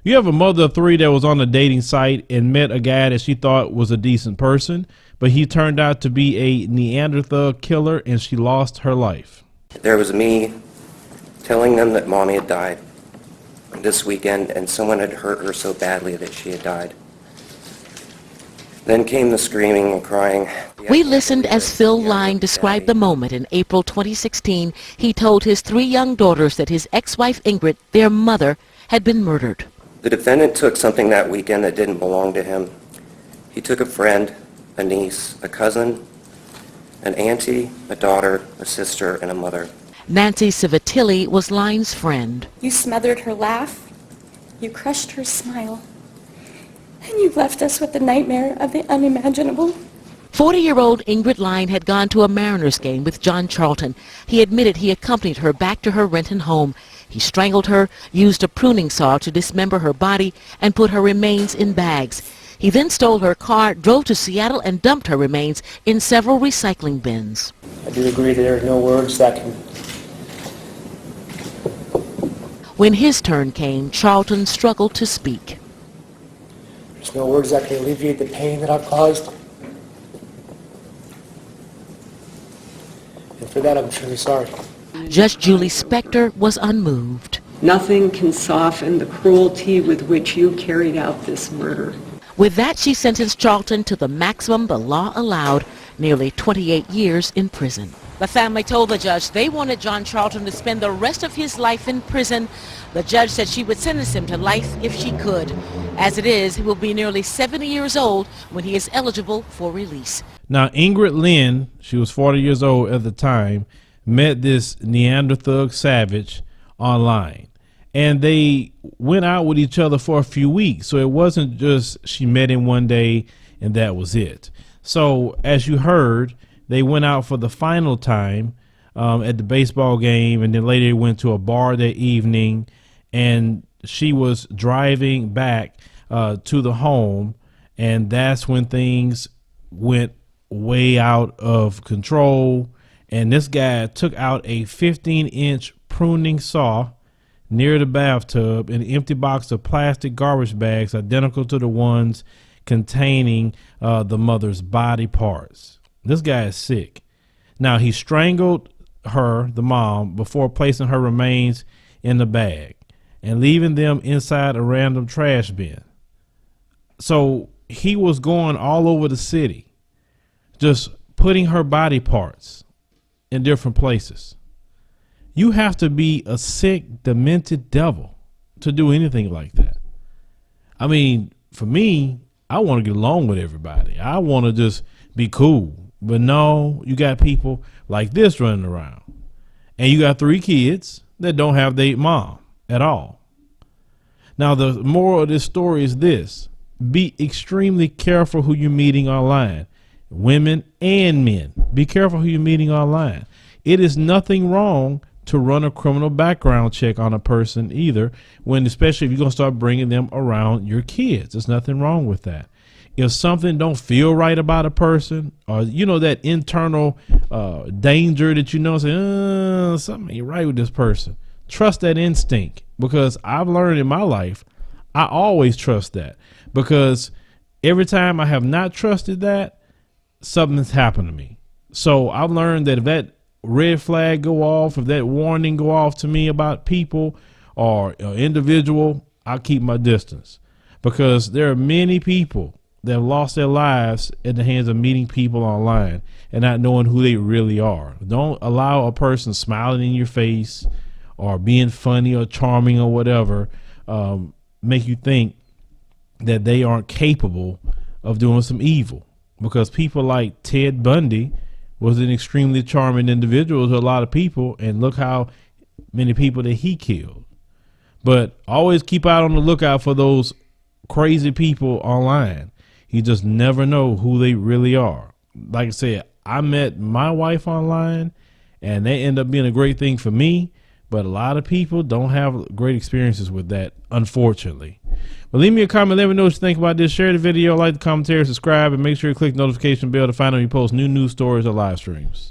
You have a mother of three that was on a dating site and met a guy that she thought was a decent person, but he turned out to be a NeanderThug killer and she lost her life. There was me telling them that Mommy had died this weekend and someone had hurt her so badly that she had died. Then came the screaming and crying. We listened as Phil Lyne described the moment in April 2016. He told his three young daughters that his ex-wife Ingrid, their mother, had been murdered. The defendant took something that weekend that didn't belong to him. He took a friend, a niece, a cousin, an auntie, a daughter, a sister, and a mother. Nancy Civitilli was Lyne's friend. You smothered her laugh, you crushed her smile, and you left us with the nightmare of the unimaginable. 40-year-old Ingrid Lyne had gone to a Mariners game with John Charlton. He admitted he accompanied her back to her Renton home. He strangled her, used a pruning saw to dismember her body, and put her remains in bags. He then stole her car, drove to Seattle, and dumped her remains in several recycling bins. I do agree that there are no words that can... When his turn came, Charlton struggled to speak. There's no words that can alleviate the pain that I've caused. And for that, I'm truly sorry. Judge Julie Spector was unmoved. Nothing can soften the cruelty with which you carried out this murder. With that, she sentenced Charlton to the maximum the law allowed, nearly 28 years in prison. The family told the judge they wanted John Charlton to spend the rest of his life in prison. The judge said she would sentence him to life if she could. As it is, he will be nearly 70 years old when he is eligible for release. Now, Ingrid Lyne, she was 40 years old at the time, met this NeanderThug savage online. And they went out with each other for a few weeks. So it wasn't just she met him one day and that was it. So as you heard, they went out for the final time at the baseball game, and then later went to a bar that evening, and she was driving back to the home, and that's when things went way out of control. And this guy took out a 15-inch pruning saw near the bathtub, an empty box of plastic garbage bags identical to the ones containing the mother's body parts. This guy is sick. Now, he strangled her, the mom, before placing her remains in the bag and leaving them inside a random trash bin. So he was going all over the city, just putting her body parts in different places. You have to be a sick, demented devil to do anything like that. I mean, for me, I want to get along with everybody. I want to just be cool. But no, you got people like this running around. And you got 3 kids that don't have their mom at all. Now, the moral of this story is this. Be extremely careful who you're meeting online. Women and men. Be careful who you're meeting online. It is nothing wrong to run a criminal background check on a person either, when especially if you're going to start bringing them around your kids. There's nothing wrong with that. If something don't feel right about a person, or you know that internal danger that you know, say something ain't right with this person, trust that instinct, because I've learned in my life I always trust that, because every time I have not trusted that, something's happened to me. So I've learned that if that red flag go off, if that warning go off to me about people or individual, I'll keep my distance, because there are many people that have lost their lives at the hands of meeting people online and not knowing who they really are. Don't allow a person smiling in your face or being funny or charming or whatever make you think that they aren't capable of doing some evil, because people like Ted Bundy was an extremely charming individual to a lot of people, and look how many people that he killed. But always keep out on the lookout for those crazy people online. You just never know who they really are. Like I said, I met my wife online and they end up being a great thing for me, but a lot of people don't have great experiences with that, unfortunately. But leave me a comment, let me know what you think about this. Share the video, like the commentary, subscribe, and make sure you click the notification bell to find out when we post new news stories or live streams.